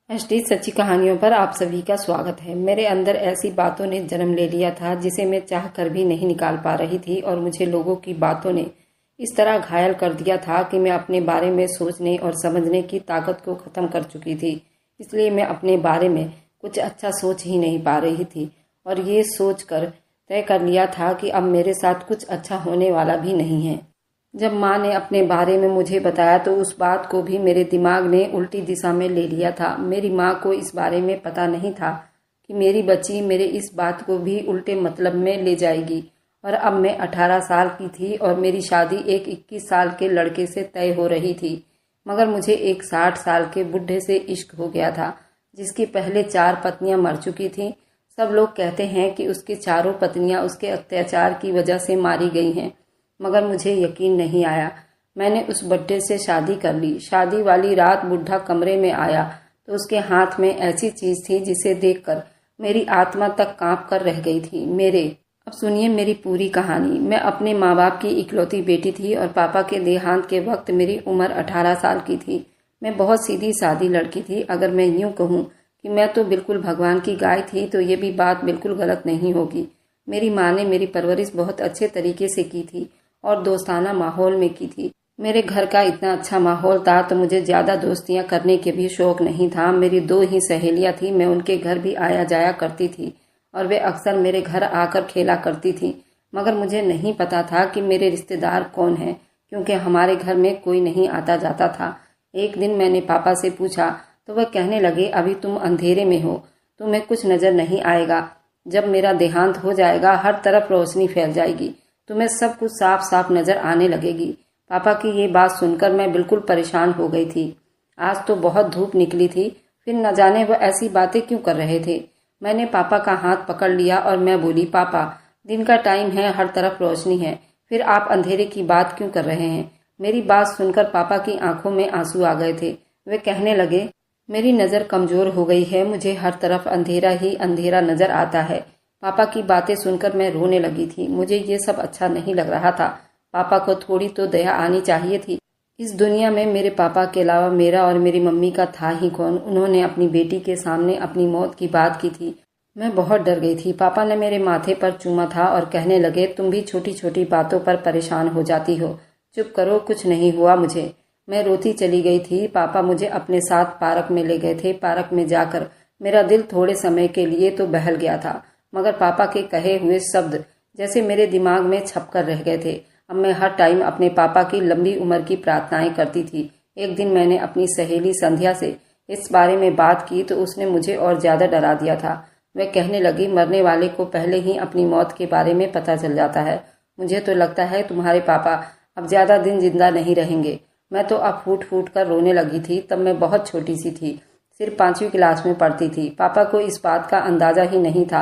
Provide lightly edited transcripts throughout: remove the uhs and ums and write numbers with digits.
ST सच्ची कहानियों पर आप सभी का स्वागत है। मेरे अंदर ऐसी बातों ने जन्म ले लिया था जिसे मैं चाह कर भी नहीं निकाल पा रही थी और मुझे लोगों की बातों ने इस तरह घायल कर दिया था कि मैं अपने बारे में सोचने और समझने की ताकत को खत्म कर चुकी थी। इसलिए मैं अपने बारे में कुछ अच्छा सोच ही नहीं पा रही थी और ये सोच कर तय कर लिया था कि अब मेरे साथ कुछ अच्छा होने वाला भी नहीं है। जब माँ ने अपने बारे में मुझे बताया तो उस बात को भी मेरे दिमाग ने उल्टी दिशा में ले लिया था। मेरी माँ को इस बारे में पता नहीं था कि मेरी बच्ची मेरे इस बात को भी उल्टे मतलब में ले जाएगी। और अब मैं 18 साल की थी और मेरी शादी एक 21 साल के लड़के से तय हो रही थी, मगर मुझे एक 60 साल के बुढ़े से इश्क हो गया था जिसकी पहले 4 पत्नियां मर चुकी थीं। सब लोग कहते हैं कि उसकी चारों पत्नियां उसके अत्याचार की वजह से मारी गई हैं, मगर मुझे यकीन नहीं आया। मैंने उस बुड्ढे से शादी कर ली। शादी वाली रात बुढ़ा कमरे में आया तो उसके हाथ में ऐसी चीज थी जिसे देखकर मेरी आत्मा तक कांप कर रह गई थी। अब सुनिए मेरी पूरी कहानी। मैं अपने माँ बाप की इकलौती बेटी थी और पापा के देहांत के वक्त मेरी उम्र 18 साल की थी। मैं बहुत सीधी सादी लड़की थी। अगर मैं यूं कहूँ कि मैं तो बिल्कुल भगवान की गाय थी तो ये भी बात बिल्कुल गलत नहीं होगी। मेरी माँ ने मेरी परवरिश बहुत अच्छे तरीके से की थी और दोस्ताना माहौल में की थी। मेरे घर का इतना अच्छा माहौल था तो मुझे ज्यादा दोस्तियां करने के भी शौक नहीं था। मेरी 2 ही सहेलियां थी। मैं उनके घर भी आया जाया करती थी और वे अक्सर मेरे घर आकर खेला करती थी, मगर मुझे नहीं पता था कि मेरे रिश्तेदार कौन हैं, क्योंकि हमारे घर में कोई नहीं आता जाता था। एक दिन मैंने पापा से पूछा तो वह कहने लगे, अभी तुम अंधेरे में हो, तुम्हें कुछ नजर नहीं आएगा। जब मेरा देहांत हो जाएगा हर तरफ रोशनी फैल जाएगी, तुम्हें सब कुछ साफ साफ नजर आने लगेगी। पापा की ये बात सुनकर मैं बिल्कुल परेशान हो गई थी। आज तो बहुत धूप निकली थी, फिर न जाने वह ऐसी बातें क्यों कर रहे थे। मैंने पापा का हाथ पकड़ लिया और मैं बोली, पापा दिन का टाइम है, हर तरफ रोशनी है, फिर आप अंधेरे की बात क्यों कर रहे हैं। मेरी बात सुनकर पापा की आंखों में आंसू आ गए थे। वे कहने लगे, मेरी नजर कमजोर हो गई है, मुझे हर तरफ अंधेरा ही अंधेरा नजर आता है। पापा की बातें सुनकर मैं रोने लगी थी। मुझे ये सब अच्छा नहीं लग रहा था। पापा को थोड़ी तो दया आनी चाहिए थी। इस दुनिया में मेरे पापा के अलावा मेरा और मेरी मम्मी का था ही कौन। उन्होंने अपनी बेटी के सामने अपनी मौत की बात की थी। मैं बहुत डर गई थी। पापा ने मेरे माथे पर चूमा था और कहने लगे, तुम भी छोटी छोटी बातों पर परेशान हो जाती हो, चुप करो, कुछ नहीं हुआ मुझे। मैं रोती चली गई थी। पापा मुझे अपने साथ पार्क में ले गए थे। पार्क में जाकर मेरा दिल थोड़े समय के लिए तो बहल गया था, मगर पापा के कहे हुए शब्द जैसे मेरे दिमाग में छप कर रह गए थे। अब मैं हर टाइम अपने पापा की लंबी उम्र की प्रार्थनाएं करती थी। एक दिन मैंने अपनी सहेली संध्या से इस बारे में बात की तो उसने मुझे और ज्यादा डरा दिया था। वह कहने लगी, मरने वाले को पहले ही अपनी मौत के बारे में पता चल जाता है। मुझे तो लगता है तुम्हारे पापा अब ज्यादा दिन जिंदा नहीं रहेंगे। मैं तो अब फूट फूट कर रोने लगी थी। तब मैं बहुत छोटी सी थी, सिर्फ 5वीं क्लास में पढ़ती थी। पापा को इस बात का अंदाजा ही नहीं था।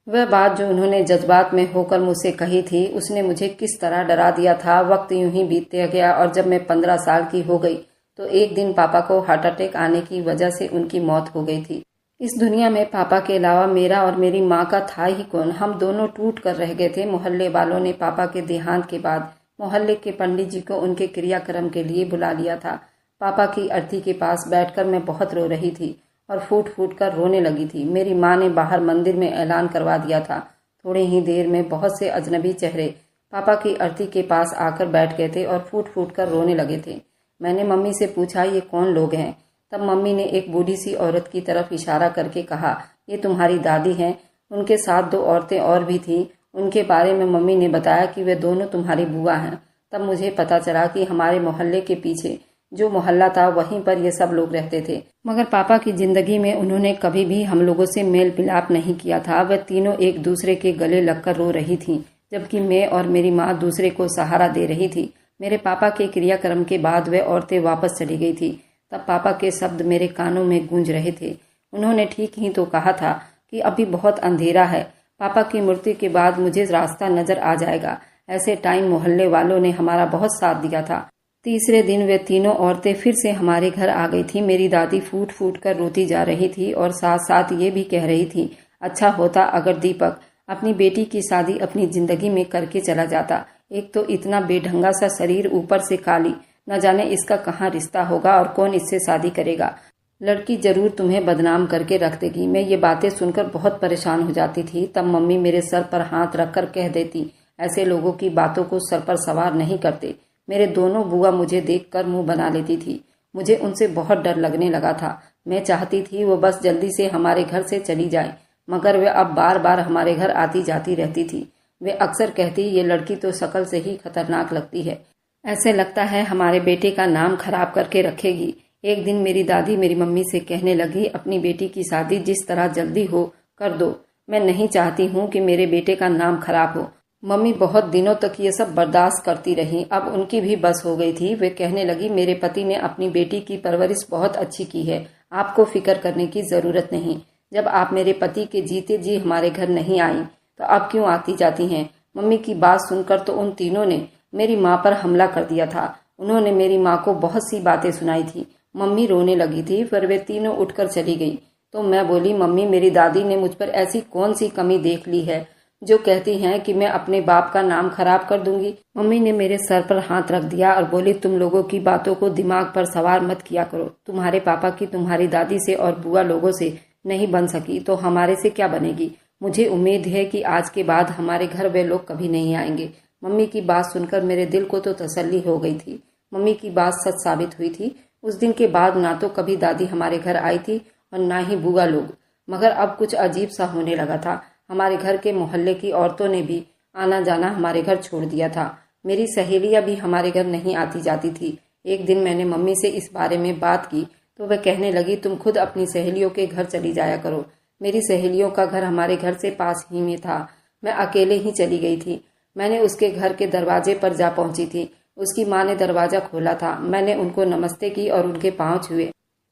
वह बात जो उन्होंने जज्बात में होकर मुझसे कही थी उसने मुझे किस तरह डरा दिया था। वक्त यूं ही बीतते गया और जब मैं 15 साल की हो गई तो एक दिन पापा को हार्ट अटैक आने की वजह से उनकी मौत हो गई थी। इस दुनिया में पापा के अलावा मेरा और मेरी माँ का था ही कौन। हम दोनों टूट कर रह गए थे। मोहल्ले वालों ने पापा के देहांत के बाद मोहल्ले के पंडित जी को उनके क्रियाक्रम के लिए बुला लिया था। पापा की अर्थी के पास बैठकर मैं बहुत रो रही थी और फूट फूट कर रोने लगी थी। मेरी माँ ने बाहर मंदिर में ऐलान करवा दिया था। थोड़े ही देर में बहुत से अजनबी चेहरे पापा की अर्थी के पास आकर बैठ गए थे और फूट फूट कर रोने लगे थे। मैंने मम्मी से पूछा, ये कौन लोग हैं। तब मम्मी ने एक बूढ़ी सी औरत की तरफ इशारा करके कहा, ये तुम्हारी दादी हैं। उनके साथ 2 औरतें और भी थीं। उनके बारे में मम्मी ने बताया कि वे दोनों तुम्हारी बुआ हैं। तब मुझे पता चला कि हमारे मोहल्ले के पीछे जो मोहल्ला था वहीं पर ये सब लोग रहते थे, मगर पापा की जिंदगी में उन्होंने कभी भी हम लोगों से मेल मिलाप नहीं किया था। वह तीनों एक दूसरे के गले लगकर रो रही थीं, जबकि मैं और मेरी माँ दूसरे को सहारा दे रही थी। मेरे पापा के क्रियाक्रम के बाद वह औरतें वापस चली गई थी। तब पापा के शब्द मेरे कानों में गूंज रहे थे। उन्होंने ठीक ही तो कहा था कि अभी बहुत अंधेरा है, पापा की मृत्यु के बाद मुझे रास्ता नजर आ जाएगा। ऐसे टाइम मोहल्ले वालों ने हमारा बहुत साथ दिया था। तीसरे दिन वे तीनों औरतें फिर से हमारे घर आ गई थी। मेरी दादी फूट फूट कर रोती जा रही थी और साथ साथ ये भी कह रही थी, अच्छा होता अगर दीपक अपनी बेटी की शादी अपनी जिंदगी में करके चला जाता। एक तो इतना बेढंगा सा शरीर, ऊपर से काली, न जाने इसका कहाँ रिश्ता होगा और कौन इससे शादी करेगा। लड़की जरूर तुम्हें बदनाम करके रख देगी। मैं ये बातें सुनकर बहुत परेशान हो जाती थी। तब मम्मी मेरे सर पर हाथ रखकर कह देती, ऐसे लोगों की बातों को सर पर सवार नहीं करते। मेरे दोनों बुआ मुझे देखकर मुंह बना लेती थी। मुझे उनसे बहुत डर लगने लगा था। मैं चाहती थी वो बस जल्दी से हमारे घर से चली जाए, मगर वे अब बार बार हमारे घर आती जाती रहती थी। वे अक्सर कहती, ये लड़की तो शक्ल से ही खतरनाक लगती है, ऐसे लगता है हमारे बेटे का नाम खराब करके रखेगी। एक दिन मेरी दादी मेरी मम्मी से कहने लगी, अपनी बेटी की शादी जिस तरह जल्दी हो कर दो। मैं नहीं चाहती हूँ कि मेरे बेटे का नाम खराब हो। मम्मी बहुत दिनों तक ये सब बर्दाश्त करती रही। अब उनकी भी बस हो गई थी। वे कहने लगी, मेरे पति ने अपनी बेटी की परवरिश बहुत अच्छी की है, आपको फिक्र करने की जरूरत नहीं। जब आप मेरे पति के जीते जी हमारे घर नहीं आई तो अब क्यों आती जाती हैं? मम्मी की बात सुनकर तो उन तीनों ने मेरी माँ पर हमला कर दिया था। उन्होंने मेरी माँ को बहुत सी बातें सुनाई थी। मम्मी रोने लगी थी, फिर वे तीनों उठकर चली गई। तो मैं बोली, मम्मी मेरी दादी ने मुझ पर ऐसी कौन सी कमी देख ली है जो कहती हैं कि मैं अपने बाप का नाम खराब कर दूंगी? मम्मी ने मेरे सर पर हाथ रख दिया और बोली, तुम लोगों की बातों को दिमाग पर सवार मत किया करो। तुम्हारे पापा की तुम्हारी दादी से और बुआ लोगों से नहीं बन सकी तो हमारे से क्या बनेगी? मुझे उम्मीद है कि आज के बाद हमारे घर वे लोग कभी नहीं आएंगे। मम्मी की बात सुनकर मेरे दिल को तो तसल्ली हो गई थी। मम्मी की बात सच साबित हुई थी। उस दिन के बाद ना तो कभी दादी हमारे घर आई थी और ना ही बुआ लोग। मगर अब कुछ अजीब सा होने लगा था। हमारे घर के मोहल्ले की औरतों ने भी आना जाना हमारे घर छोड़ दिया था। मेरी सहेलियां भी हमारे घर नहीं आती जाती थी। एक दिन मैंने मम्मी से इस बारे में बात की तो वह कहने लगी, तुम खुद अपनी सहेलियों के घर चली जाया करो। मेरी सहेलियों का घर हमारे घर से पास ही में था। मैं अकेले ही चली गई थी। मैंने उसके घर के दरवाजे पर जा पहुंची थी। उसकी माँ ने दरवाजा खोला था। मैंने उनको नमस्ते की और उनके पाँव छुए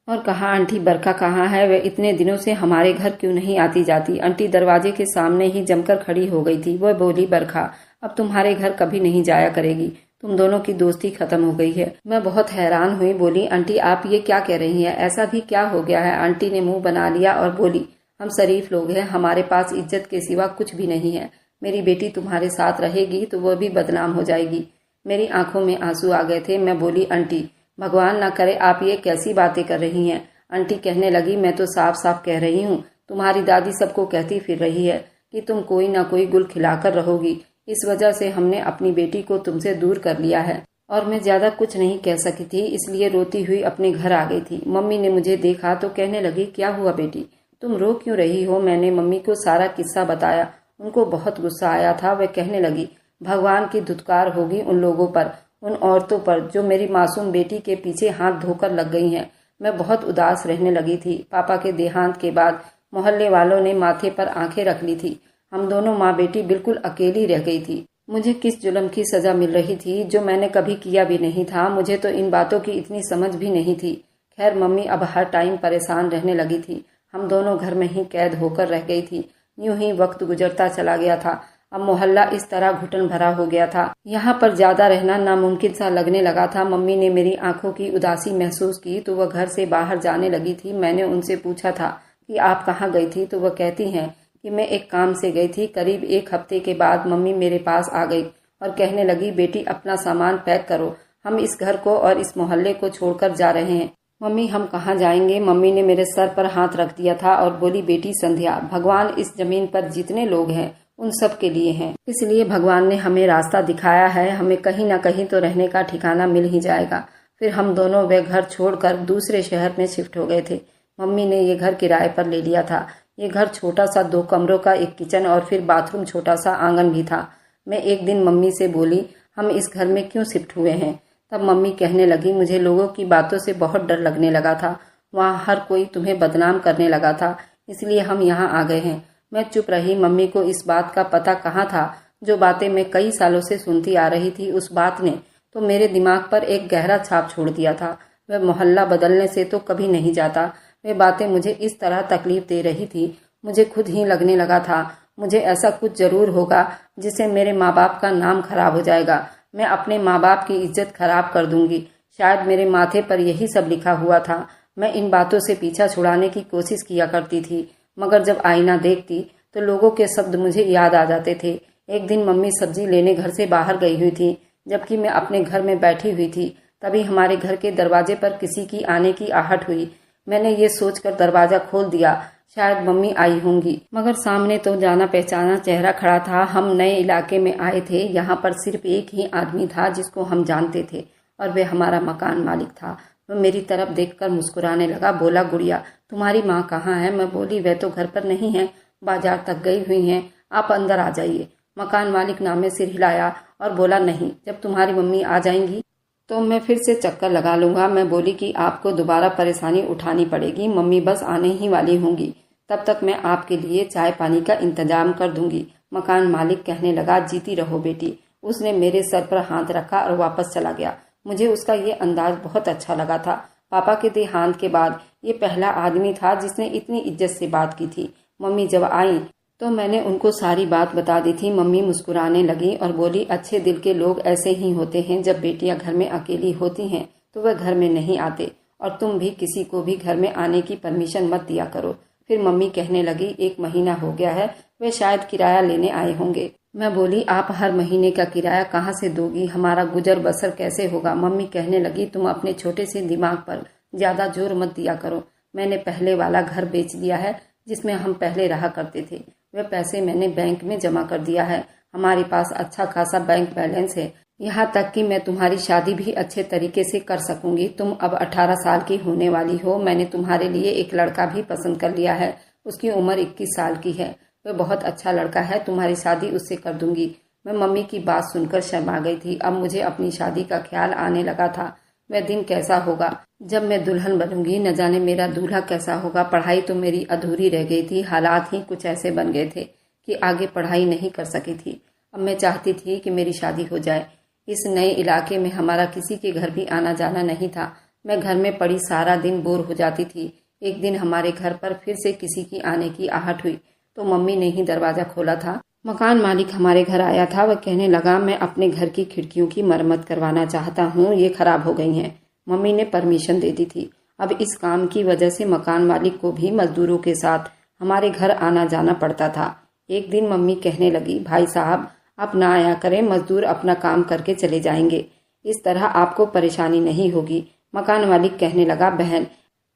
और कहा, आंटी बरखा कहाँ है? वह इतने दिनों से हमारे घर क्यों नहीं आती जाती? आंटी दरवाजे के सामने ही जमकर खड़ी हो गई थी। वह बोली, बरखा अब तुम्हारे घर कभी नहीं जाया करेगी। तुम दोनों की दोस्ती खत्म हो गई है। मैं बहुत हैरान हुई। बोली, आंटी आप ये क्या कह रही हैं? ऐसा भी क्या हो गया है? आंटी ने मुंह बना लिया और बोली, हम शरीफ लोग हैं, हमारे पास इज्जत के सिवा कुछ भी नहीं है। मेरी बेटी तुम्हारे साथ रहेगी तो वह भी बदनाम हो जाएगी। मेरी आंखों में आंसू आ गए थे। मैं बोली, आंटी भगवान ना करे आप ये कैसी बातें कर रही हैं? आंटी कहने लगी, मैं तो साफ साफ कह रही हूँ। तुम्हारी दादी सबको कहती फिर रही है कि तुम कोई ना कोई गुल खिलाकर रहोगी। इस वजह से हमने अपनी बेटी को तुमसे दूर कर लिया है। और मैं ज्यादा कुछ नहीं कह सकी थी, इसलिए रोती हुई अपने घर आ गई थी। मम्मी ने मुझे देखा तो कहने लगी, क्या हुआ बेटी, तुम रो क्यों रही हो? मैंने मम्मी को सारा किस्सा बताया। उनको बहुत गुस्सा आया था। वह कहने लगी, भगवान की धुतकार होगी उन लोगों पर, उन औरतों पर जो मेरी मासूम बेटी के पीछे हाथ धोकर लग गई हैं। मैं बहुत उदास रहने लगी थी। पापा के देहांत के बाद मोहल्ले वालों ने माथे पर आंखें रख ली थी। हम दोनों माँ बेटी बिल्कुल अकेली रह गई थी। मुझे किस जुल्म की सजा मिल रही थी जो मैंने कभी किया भी नहीं था। मुझे तो इन बातों की इतनी समझ भी नहीं थी। खैर मम्मी अब हर टाइम परेशान रहने लगी थी। हम दोनों घर में ही कैद होकर रह गई थी। यूं ही वक्त गुजरता चला गया था। अब मोहल्ला इस तरह घुटन भरा हो गया था। यहाँ पर ज्यादा रहना नामुमकिन सा लगने लगा था। मम्मी ने मेरी आंखों की उदासी महसूस की तो वह घर से बाहर जाने लगी थी। मैंने उनसे पूछा था कि आप कहाँ गई थी? तो वह कहती हैं कि मैं एक काम से गई थी। करीब एक हफ्ते के बाद मम्मी मेरे पास आ गई और कहने लगी, बेटी अपना सामान पैक करो, हम इस घर को और इस मोहल्ले को छोड़कर जा रहे हैं। मम्मी हम कहाँ जाएंगे? मम्मी ने मेरे सर पर हाथ रख दिया था और बोली, बेटी संध्या, भगवान इस जमीन पर जितने लोग हैं उन सब के लिए हैं। इसलिए भगवान ने हमें रास्ता दिखाया है। हमें कहीं ना कहीं तो रहने का ठिकाना मिल ही जाएगा। फिर हम दोनों वे घर छोड़कर दूसरे शहर में शिफ्ट हो गए थे। मम्मी ने ये घर किराए पर ले लिया था। ये घर छोटा सा 2 कमरों का एक किचन और फिर बाथरूम, छोटा सा आंगन भी था। मैं एक दिन मम्मी से बोली, हम इस घर में क्यों शिफ्ट हुए हैं? तब मम्मी कहने लगी, मुझे लोगों की बातों से बहुत डर लगने लगा था। वहाँ हर कोई तुम्हें बदनाम करने लगा था, इसलिए हम यहाँ आ गए हैं। मैं चुप रही। मम्मी को इस बात का पता कहाँ था। जो बातें मैं कई सालों से सुनती आ रही थी, उस बात ने तो मेरे दिमाग पर एक गहरा छाप छोड़ दिया था। वह मोहल्ला बदलने से तो कभी नहीं जाता। वे बातें मुझे इस तरह तकलीफ दे रही थी। मुझे खुद ही लगने लगा था मुझे ऐसा कुछ जरूर होगा जिससे मेरे माँ बाप का नाम खराब हो जाएगा। मैं अपने माँ बाप की इज्जत खराब कर दूंगी। शायद मेरे माथे पर यही सब लिखा हुआ था। मैं इन बातों से पीछा छुड़ाने की कोशिश किया करती थी, मगर जब आईना देखती तो लोगों के शब्द मुझे याद आ जाते थे। एक दिन मम्मी सब्जी लेने घर से बाहर गई हुई थी, जबकि मैं अपने घर में बैठी हुई थी। तभी हमारे घर के दरवाजे पर किसी की आने की आहट हुई। मैंने ये सोचकर दरवाजा खोल दिया, शायद मम्मी आई होंगी, मगर सामने तो जाना पहचाना चेहरा खड़ा था। हम नए इलाके में आए थे, यहाँ पर सिर्फ एक ही आदमी था जिसको हम जानते थे और वे हमारा मकान मालिक था। वह मेरी तरफ देखकर मुस्कुराने लगा, बोला, गुड़िया तुम्हारी माँ कहाँ है? मैं बोली, वह तो घर पर नहीं है, बाजार तक गई हुई हैं, आप अंदर आ जाइए। मकान मालिक नामे सिर हिलाया और बोला, नहीं, जब तुम्हारी मम्मी आ जाएंगी तो मैं फिर से चक्कर लगा लूंगा। मैं बोली कि आपको दोबारा परेशानी उठानी पड़ेगी, मम्मी बस आने ही वाली होंगी, तब तक मैं आपके लिए चाय पानी का इंतजाम कर दूंगी। मकान मालिक कहने लगा, जीती रहो बेटी। उसने मेरे सर पर हाथ रखा और वापस चला गया। मुझे उसका ये अंदाज बहुत अच्छा लगा था। पापा के देहांत के बाद ये पहला आदमी था जिसने इतनी इज्जत से बात की थी। मम्मी जब आई तो मैंने उनको सारी बात बता दी थी। मम्मी मुस्कुराने लगी और बोली, अच्छे दिल के लोग ऐसे ही होते हैं, जब बेटियां घर में अकेली होती हैं तो वह घर में नहीं आते, और तुम भी किसी को भी घर में आने की परमिशन मत दिया करो। फिर मम्मी कहने लगी, 1 महीना हो गया है, वे शायद किराया लेने आए होंगे। मैं बोली, आप हर महीने का किराया कहाँ से दोगी? हमारा गुजर बसर कैसे होगा? मम्मी कहने लगी, तुम अपने छोटे से दिमाग पर ज्यादा जोर मत दिया करो। मैंने पहले वाला घर बेच दिया है जिसमें हम पहले रहा करते थे। वे पैसे मैंने बैंक में जमा कर दिया है। हमारे पास अच्छा खासा बैंक बैलेंस है, यहाँ तक कि मैं तुम्हारी शादी भी अच्छे तरीके से कर सकूंगी। तुम अब 18 साल की होने वाली हो। मैंने तुम्हारे लिए एक लड़का भी पसंद कर लिया है, उसकी उम्र 21 साल की है। वह बहुत अच्छा लड़का है, तुम्हारी शादी उससे कर दूंगी। मैं मम्मी की बात सुनकर शर्मा गई थी। अब मुझे अपनी शादी का ख्याल आने लगा था। वह दिन कैसा होगा जब मैं दुल्हन बनूंगी, न जाने मेरा दूल्हा कैसा होगा। पढ़ाई तो मेरी अधूरी रह गई थी, हालात ही कुछ ऐसे बन गए थे कि आगे पढ़ाई नहीं कर सकी थी। अब मैं चाहती थी कि मेरी शादी हो जाए। इस नए इलाके में हमारा किसी के घर भी आना जाना नहीं था। मैं घर में पड़ी सारा दिन बोर हो जाती थी। एक दिन हमारे घर पर फिर से किसी की आने की आहट हुई तो मम्मी ने ही दरवाजा खोला था। मकान मालिक हमारे घर आया था। वह कहने लगा, मैं अपने घर की खिड़कियों की मरम्मत करवाना चाहता हूँ, ये खराब हो गई हैं। मम्मी ने परमिशन दे दी थी। अब इस काम की वजह से मकान मालिक को भी मजदूरों के साथ हमारे घर आना जाना पड़ता था। एक दिन मम्मी कहने लगी, भाई साहब आप ना आया करें, मजदूर अपना काम करके चले जाएंगे, इस तरह आपको परेशानी नहीं होगी। मकान मालिक कहने लगा, बहन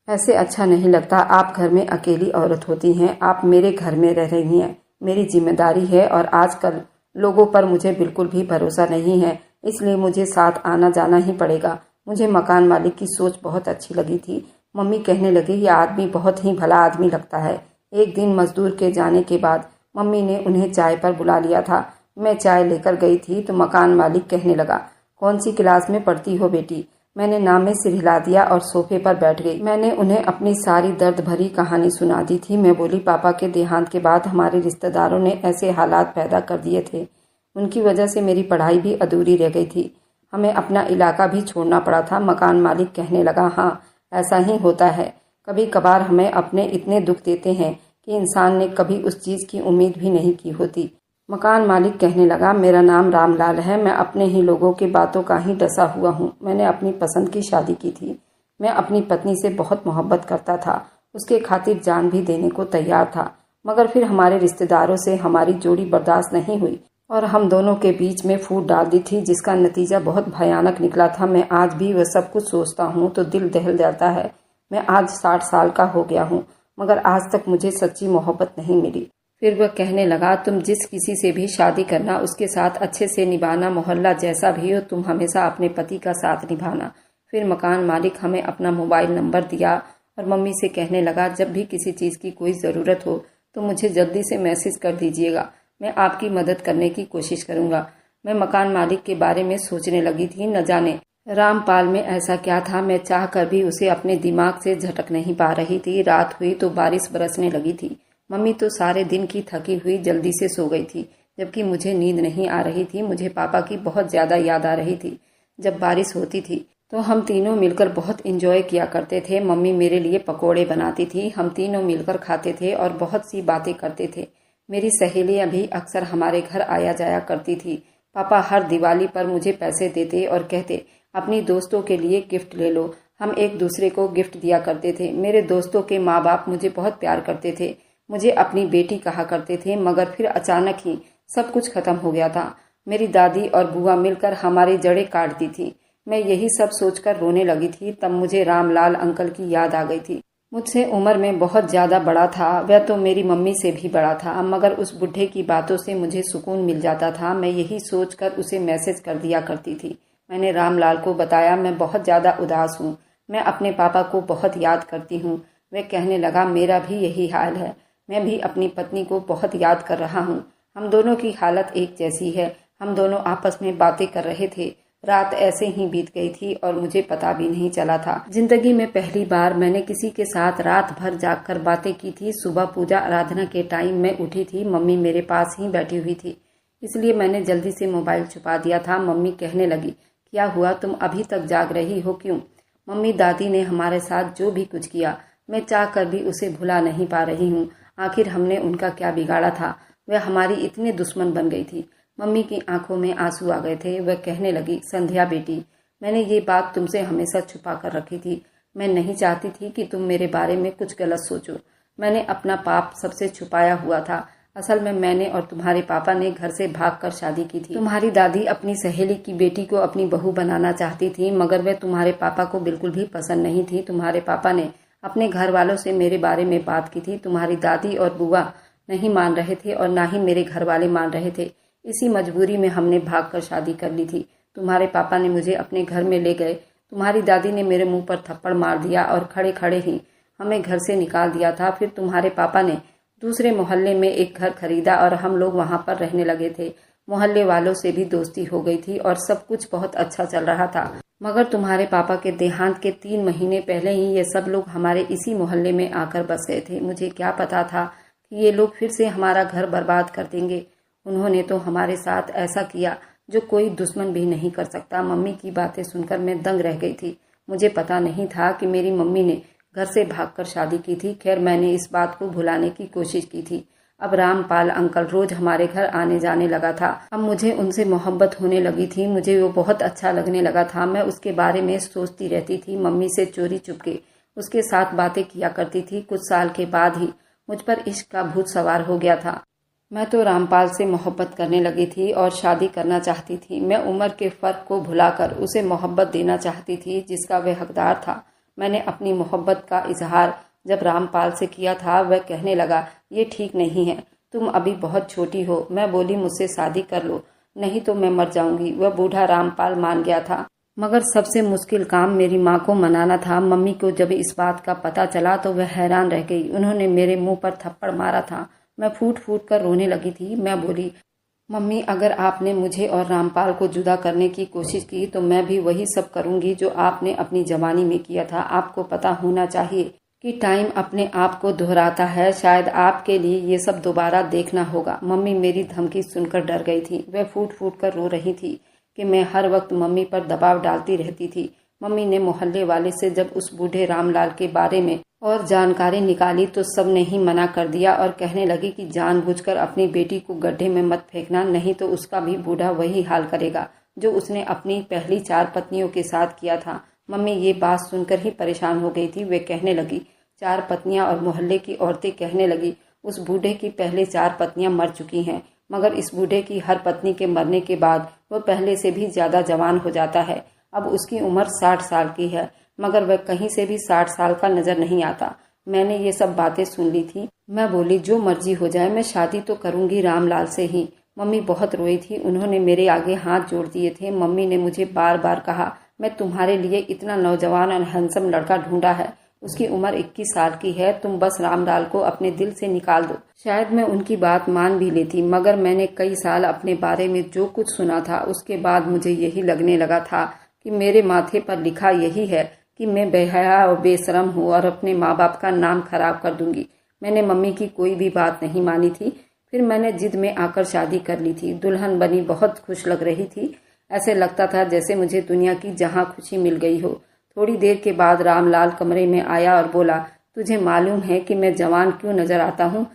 ऐसे अच्छा नहीं लगता, आप घर में अकेली औरत होती हैं, आप मेरे घर में रह रही हैं, मेरी जिम्मेदारी है और आजकल लोगों पर मुझे बिल्कुल भी भरोसा नहीं है, इसलिए मुझे साथ आना जाना ही पड़ेगा। मुझे मकान मालिक की सोच बहुत अच्छी लगी थी। मम्मी कहने लगी, यह आदमी बहुत ही भला आदमी लगता है। एक दिन मजदूर के जाने के बाद मम्मी ने उन्हें चाय पर बुला लिया था। मैं चाय लेकर गई थी तो मकान मालिक कहने लगा, कौन सी क्लास में पढ़ती हो बेटी? मैंने नाम में सिर हिला दिया और सोफे पर बैठ गई। मैंने उन्हें अपनी सारी दर्द भरी कहानी सुना दी थी। मैं बोली, पापा के देहांत के बाद हमारे रिश्तेदारों ने ऐसे हालात पैदा कर दिए थे, उनकी वजह से मेरी पढ़ाई भी अधूरी रह गई थी, हमें अपना इलाका भी छोड़ना पड़ा था। मकान मालिक कहने लगा, हाँ ऐसा ही होता है, कभी कभार हमें अपने इतने दुख देते हैं कि इंसान ने कभी उस चीज़ की उम्मीद भी नहीं की होती। मकान मालिक कहने लगा, मेरा नाम रामलाल है, मैं अपने ही लोगों की बातों का ही डसा हुआ हूँ। मैंने अपनी पसंद की शादी की थी। मैं अपनी पत्नी से बहुत मोहब्बत करता था, उसके खातिर जान भी देने को तैयार था, मगर फिर हमारे रिश्तेदारों से हमारी जोड़ी बर्दाश्त नहीं हुई और हम दोनों के बीच में फूट डाल दी थी, जिसका नतीजा बहुत भयानक निकला था। मैं आज भी वह सब कुछ सोचता हूँ तो दिल दहल जाता है। मैं आज 60 साल का हो गया हूँ, मगर आज तक मुझे सच्ची मोहब्बत नहीं मिली। फिर वह कहने लगा, तुम जिस किसी से भी शादी करना उसके साथ अच्छे से निभाना, मोहल्ला जैसा भी हो, तुम हमेशा अपने पति का साथ निभाना। फिर मकान मालिक हमें अपना मोबाइल नंबर दिया और मम्मी से कहने लगा, जब भी किसी चीज़ की कोई ज़रूरत हो तो मुझे जल्दी से मैसेज कर दीजिएगा, मैं आपकी मदद करने की कोशिश करूँगा। मैं मकान मालिक के बारे में सोचने लगी थी, न जाने रामपाल में ऐसा क्या था, मैं चाह कर भी उसे अपने दिमाग से झटक नहीं पा रही थी। रात हुई तो बारिश बरसने लगी थी। मम्मी तो सारे दिन की थकी हुई जल्दी से सो गई थी, जबकि मुझे नींद नहीं आ रही थी। मुझे पापा की बहुत ज़्यादा याद आ रही थी। जब बारिश होती थी तो हम तीनों मिलकर बहुत एंजॉय किया करते थे। मम्मी मेरे लिए पकोड़े बनाती थी, हम तीनों मिलकर खाते थे और बहुत सी बातें करते थे। मेरी सहेलियां भी अक्सर हमारे घर आया जाया करती थी। पापा हर दिवाली पर मुझे पैसे देते और कहते, अपनी दोस्तों के लिए गिफ्ट ले लो। हम एक दूसरे को गिफ्ट दिया करते थे। मेरे दोस्तों के माँ बाप मुझे बहुत प्यार करते थे, मुझे अपनी बेटी कहा करते थे, मगर फिर अचानक ही सब कुछ खत्म हो गया था। मेरी दादी और बुआ मिलकर हमारी जड़ें काटती थी। मैं यही सब सोचकर रोने लगी थी। तब मुझे रामलाल अंकल की याद आ गई थी। मुझसे उम्र में बहुत ज़्यादा बड़ा था। वह तो मेरी मम्मी से भी बड़ा था, मगर उस बुढ़े की बातों से मुझे सुकून मिल जाता था। मैं यही सोचकर उसे मैसेज कर दिया करती थी। मैंने रामलाल को बताया, मैं बहुत ज़्यादा उदास हूँ, मैं अपने पापा को बहुत याद करती हूँ। वह कहने लगा, मेरा भी यही हाल है, मैं भी अपनी पत्नी को बहुत याद कर रहा हूँ। हम दोनों की हालत एक जैसी है। हम दोनों आपस में बातें कर रहे थे। रात ऐसे ही बीत गई थी और मुझे पता भी नहीं चला था। जिंदगी में पहली बार मैंने किसी के साथ रात भर जागकर बातें की थी। सुबह पूजा आराधना के टाइम में उठी थी, मम्मी मेरे पास ही बैठी हुई थी, इसलिए मैंने जल्दी से मोबाइल छुपा दिया था। मम्मी कहने लगी, क्या हुआ, तुम अभी तक जाग रही हो, क्यों? मम्मी, दादी ने हमारे साथ जो भी कुछ किया, मैं चाह कर भी उसे भुला नहीं पा रही हूँ। आखिर हमने उनका क्या बिगाड़ा था? वह हमारी इतने दुश्मन बन गई थी। मम्मी की आंखों में आंसू आ गए थे। वह कहने लगी, संध्या बेटी, मैंने ये बात तुमसे हमेशा छुपा कर रखी थी। मैं नहीं चाहती थी कि तुम मेरे बारे में कुछ गलत सोचो। मैंने अपना पाप सबसे छुपाया हुआ था। असल में मैंने और तुम्हारे पापा ने घर से भागकर शादी की थी। तुम्हारी दादी अपनी सहेली की बेटी को अपनी बहू बनाना चाहती थी, मगर वह तुम्हारे पापा को बिल्कुल भी पसंद नहीं थी। तुम्हारे पापा ने अपने घर वालों से मेरे बारे में बात की थी। तुम्हारी दादी और बुआ नहीं मान रहे थे और ना ही मेरे घर वाले मान रहे थे। इसी मजबूरी में हमने भागकर शादी कर ली थी। तुम्हारे पापा ने मुझे अपने घर में ले गए। तुम्हारी दादी ने मेरे मुंह पर थप्पड़ मार दिया और खड़े खड़े ही हमें घर से निकाल दिया था। फिर तुम्हारे पापा ने दूसरे मोहल्ले में एक घर खरीदा और हम लोग वहां पर रहने लगे थे। मोहल्ले वालों से भी दोस्ती हो गई थी और सब कुछ बहुत अच्छा चल रहा था। मगर तुम्हारे पापा के देहांत के 3 महीने पहले ही ये सब लोग हमारे इसी मोहल्ले में आकर बस गए थे। मुझे क्या पता था कि ये लोग फिर से हमारा घर बर्बाद कर देंगे। उन्होंने तो हमारे साथ ऐसा किया जो कोई दुश्मन भी नहीं कर सकता। मम्मी की बातें सुनकर मैं दंग रह गई थी। मुझे पता नहीं था कि मेरी मम्मी ने घर से भागकर शादी की थी। खैर, मैंने इस बात को भुलाने की कोशिश की थी। अब रामपाल अंकल रोज हमारे घर आने जाने लगा था। अब मुझे उनसे मोहब्बत होने लगी थी। मुझे वो बहुत अच्छा लगने लगा था। मैं उसके बारे में सोचती रहती थी। मम्मी से चोरी चुपके उसके साथ बातें किया करती थी। कुछ साल के बाद ही मुझ पर इश्क का भूत सवार हो गया था। मैं तो रामपाल से मोहब्बत करने लगी थी और शादी करना चाहती थी। मैं उम्र के फर्क को भुलाकर उसे मोहब्बत देना चाहती थी जिसका वह हकदार था। मैंने अपनी मोहब्बत का इजहार जब रामपाल से किया था, वह कहने लगा, ये ठीक नहीं है, तुम अभी बहुत छोटी हो। मैं बोली, मुझसे शादी कर लो, नहीं तो मैं मर जाऊंगी। वह बूढ़ा रामपाल मान गया था। मगर सबसे मुश्किल काम मेरी माँ को मनाना था। मम्मी को जब इस बात का पता चला तो वह हैरान रह गई। उन्होंने मेरे मुंह पर थप्पड़ मारा था। मैं फूट फूट कर रोने लगी थी। मैं बोली, मम्मी, अगर आपने मुझे और रामपाल को जुदा करने की कोशिश की तो मैं भी वही सब करूंगी जो आपने अपनी जवानी में किया था। आपको पता होना चाहिए कि टाइम अपने आप को दोहराता है। शायद आपके लिए ये सब दोबारा देखना होगा। मम्मी मेरी धमकी सुनकर डर गई थी। वह फूट फूट कर रो रही थी कि मैं हर वक्त मम्मी पर दबाव डालती रहती थी। मम्मी ने मोहल्ले वाले से जब उस बूढ़े रामलाल के बारे में और जानकारी निकाली तो सब ने ही मना कर दिया और कहने लगी कि जानबूझकर अपनी बेटी को गड्ढे में मत फेंकना, नहीं तो उसका भी बूढ़ा वही हाल करेगा जो उसने अपनी पहली 4 पत्नियों के साथ किया था। मम्मी ये बात सुनकर ही परेशान हो गई थी। वे कहने लगी, 4 पत्नियां, और मोहल्ले की औरतें कहने लगी, उस बूढ़े की पहले 4 पत्नियां मर चुकी हैं, मगर इस बूढ़े की हर पत्नी के मरने के बाद वह पहले से भी ज्यादा जवान हो जाता है। अब उसकी उम्र 60 साल की है, मगर वह कहीं से भी 60 साल का नजर नहीं आता। मैंने ये सब बातें सुन ली थी। मैं बोली, जो मर्जी हो जाए, मैं शादी तो करूंगी रामलाल से ही। मम्मी बहुत रोई थी। उन्होंने मेरे आगे हाथ जोड़ दिए थे। मम्मी ने मुझे बार बार कहा, मैं तुम्हारे लिए इतना नौजवान और हैंडसम लड़का ढूंढा है, उसकी उम्र 21 साल की है, तुम बस रामलाल को अपने दिल से निकाल दो। शायद मैं उनकी बात मान भी लेती, मगर मैंने कई साल अपने बारे में जो कुछ सुना था उसके बाद मुझे यही लगने लगा था कि मेरे माथे पर लिखा यही है कि मैं बेहया और बेशरम हूँ और अपने माँ बाप का नाम खराब कर दूंगी। मैंने मम्मी की कोई भी बात नहीं मानी थी। फिर मैंने जिद में आकर शादी कर ली थी। दुल्हन बनी, बहुत खुश लग रही थी। ऐसे लगता था जैसे मुझे दुनिया की जहाँ खुशी मिल गई हो। थोड़ी देर के बाद रामलाल कमरे में आया और बोला, तुझे मालूम है कि मैं जवान क्यों नजर आता हूँ?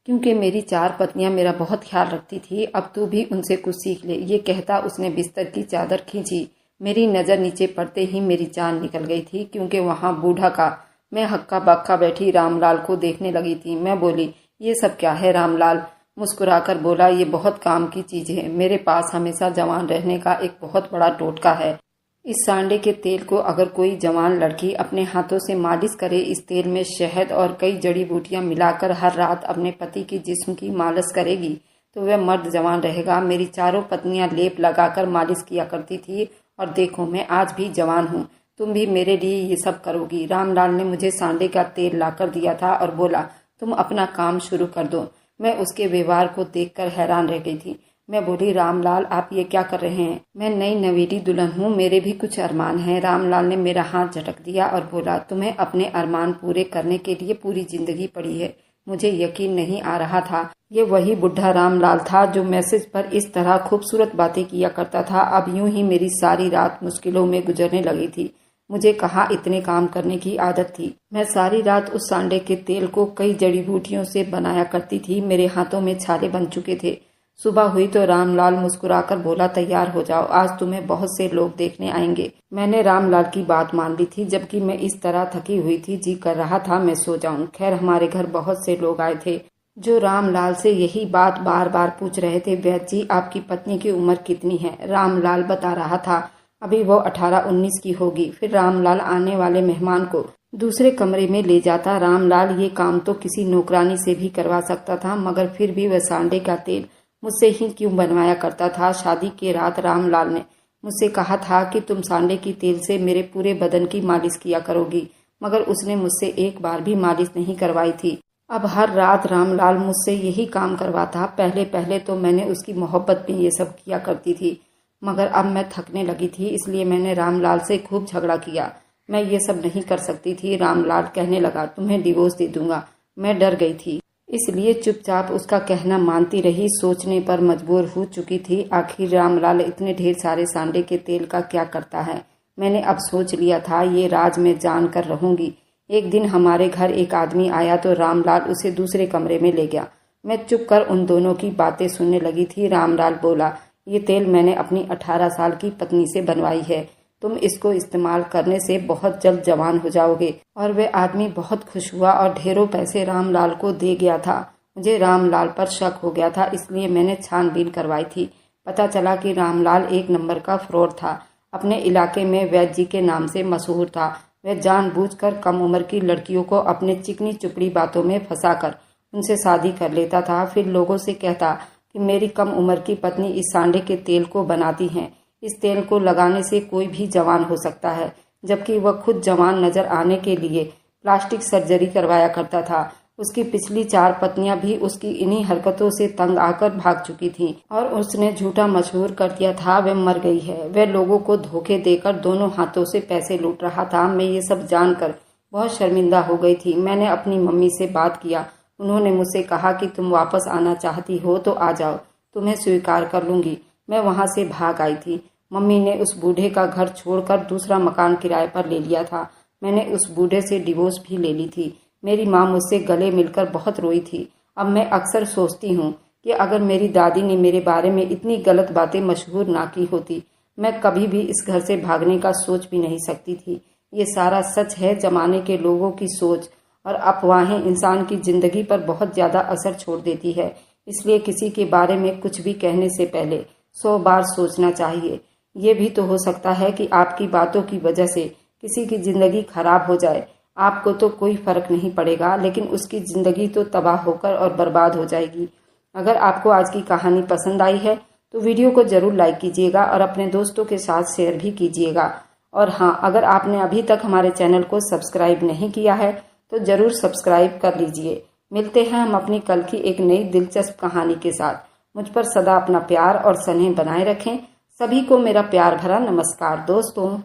क्योंकि मेरी 4 पत्नियां मेरा बहुत ख्याल रखती थी, अब तू भी उनसे कुछ सीख ले। ये कहता उसने बिस्तर की चादर खींची। मेरी नज़र नीचे पड़ते ही मेरी जान निकल गई थी, क्योंकि वहाँ बूढ़ा का मैं हक्का बक्का बैठी रामलाल को देखने लगी थी। मैं बोली, ये सब क्या है? रामलाल मुस्कुराकर बोला, ये बहुत काम की चीज़ है। मेरे पास हमेशा जवान रहने का एक बहुत बड़ा टोटका है। इस सांडे के तेल को अगर कोई जवान लड़की अपने हाथों से मालिश करे, इस तेल में शहद और कई जड़ी बूटियां मिलाकर हर रात अपने पति की जिस्म की मालिश करेगी तो वह मर्द जवान रहेगा। मेरी चारों पत्नियां लेप लगाकर मालिश किया करती थी और देखो मैं आज भी जवान हूँ। तुम भी मेरे लिए ये सब करोगी। रामलाल ने मुझे सांडे का तेल लाकर दिया था और बोला, तुम अपना काम शुरू कर दो। मैं उसके व्यवहार को देखकर हैरान रह गई थी। मैं बोली, रामलाल आप ये क्या कर रहे हैं? मैं नई नवेली दुल्हन हूँ, मेरे भी कुछ अरमान हैं। रामलाल ने मेरा हाथ झटक दिया और बोला, तुम्हें अपने अरमान पूरे करने के लिए पूरी जिंदगी पड़ी है। मुझे यकीन नहीं आ रहा था ये वही बुढ़ा रामलाल था जो मैसेज पर इस तरह खूबसूरत बातें किया करता था। अब यूं ही मेरी सारी रात मुश्किलों में गुजरने लगी थी। मुझे कहाँ इतने काम करने की आदत थी। मैं सारी रात उस सांडे के तेल को कई जड़ी बूटियों से बनाया करती थी। मेरे हाथों में छाले बन चुके थे। सुबह हुई तो रामलाल मुस्कुराकर बोला, तैयार हो जाओ, आज तुम्हें बहुत से लोग देखने आएंगे। मैंने रामलाल की बात मान ली थी, जबकि मैं इस तरह थकी हुई थी, जी कर रहा था मैं सो जाऊं। खैर हमारे घर बहुत से लोग आए थे जो रामलाल से यही बात बार बार पूछ रहे थे, वैद्य जी आपकी पत्नी की उम्र कितनी है? रामलाल बता रहा था, अभी वो 18-19 की होगी। फिर रामलाल आने वाले मेहमान को दूसरे कमरे में ले जाता। रामलाल ये काम तो किसी नौकरानी से भी करवा सकता था, मगर फिर भी वह सांडे का तेल मुझसे ही क्यों बनवाया करता था। शादी के रात रामलाल ने मुझसे कहा था कि तुम सांडे की तेल से मेरे पूरे बदन की मालिश किया करोगी, मगर उसने मुझसे एक बार भी मालिश नहीं करवाई थी। अब हर रात रामलाल मुझसे यही काम करवाता। पहले पहले तो मैंने उसकी मोहब्बत में ये सब किया करती थी, मगर अब मैं थकने लगी थी, इसलिए मैंने रामलाल से खूब झगड़ा किया। मैं ये सब नहीं कर सकती थी। रामलाल कहने लगा, तुम्हें डिवोर्स दे दूंगा। मैं डर गई थी, इसलिए चुपचाप उसका कहना मानती रही। सोचने पर मजबूर हो चुकी थी, आखिर रामलाल इतने ढेर सारे सांडे के तेल का क्या करता है। मैंने अब सोच लिया था ये राज में जान कर रहूंगी। एक दिन हमारे घर एक आदमी आया तो रामलाल उसे दूसरे कमरे में ले गया। मैं चुप कर उन दोनों की बातें सुनने लगी थी। रामलाल बोला, ये तेल मैंने अपनी 18 साल की पत्नी से बनवाई है। तुम इसको इस्तेमाल करने से बहुत जल्द जवान हो जाओगे। और वह आदमी बहुत खुश हुआ और ढेरों पैसे रामलाल को दे गया था। मुझे रामलाल पर शक हो गया था, इसलिए मैंने छानबीन करवाई थी। पता चला कि रामलाल एक नंबर का फ्रॉड था। अपने इलाके में वैद्य जी के नाम से मशहूर था। वह जानबूझकर कम उम्र की लड़कियों को अपने चिकनी चुपड़ी बातों में फंसाकर उनसे शादी कर लेता था। फिर लोगों से कहता कि मेरी कम उम्र की पत्नी इस सांडे के तेल को बनाती हैं। इस तेल को लगाने से कोई भी जवान हो सकता है, जबकि वह खुद जवान नजर आने के लिए प्लास्टिक सर्जरी करवाया करता था। उसकी पिछली 4 पत्नियां भी उसकी इन्हीं हरकतों से तंग आकर भाग चुकी थीं और उसने झूठा मशहूर कर दिया था वह मर गई है। वह लोगों को धोखे देकर दोनों हाथों से पैसे लूट रहा था। मैं ये सब जानकर बहुत शर्मिंदा हो गई थी। मैंने अपनी मम्मी से बात किया। उन्होंने मुझसे कहा कि तुम वापस आना चाहती हो तो आ जाओ, तुम्हें स्वीकार कर लूंगी। मैं वहां से भाग आई थी। मम्मी ने उस बूढ़े का घर छोड़कर दूसरा मकान किराए पर ले लिया था। मैंने उस बूढ़े से डिवोर्स भी ले ली थी। मेरी माँ मुझसे गले मिलकर बहुत रोई थी। अब मैं अक्सर सोचती हूँ कि अगर मेरी दादी ने मेरे बारे में इतनी गलत बातें मशहूर ना की होती, मैं कभी भी इस घर से भागने का सोच भी नहीं सकती थी। ये सारा सच है। जमाने के लोगों की सोच और अफवाहें इंसान की जिंदगी पर बहुत ज्यादा असर छोड़ देती है। इसलिए किसी के बारे में कुछ भी कहने से पहले 100 बार सोचना चाहिए। ये भी तो हो सकता है कि आपकी बातों की वजह से किसी की जिंदगी खराब हो जाए। आपको तो कोई फर्क नहीं पड़ेगा, लेकिन उसकी जिंदगी तो तबाह होकर और बर्बाद हो जाएगी। अगर आपको आज की कहानी पसंद आई है तो वीडियो को जरूर लाइक कीजिएगा और अपने दोस्तों के साथ शेयर भी कीजिएगा। और हाँ, अगर आपने अभी तक हमारे चैनल को सब्सक्राइब नहीं किया है तो जरूर सब्सक्राइब कर लीजिए। मिलते हैं हम अपनी कल की एक नई दिलचस्प कहानी के साथ। मुझ पर सदा अपना प्यार और स्नेह बनाए रखें। सभी को मेरा प्यार भरा नमस्कार दोस्तों।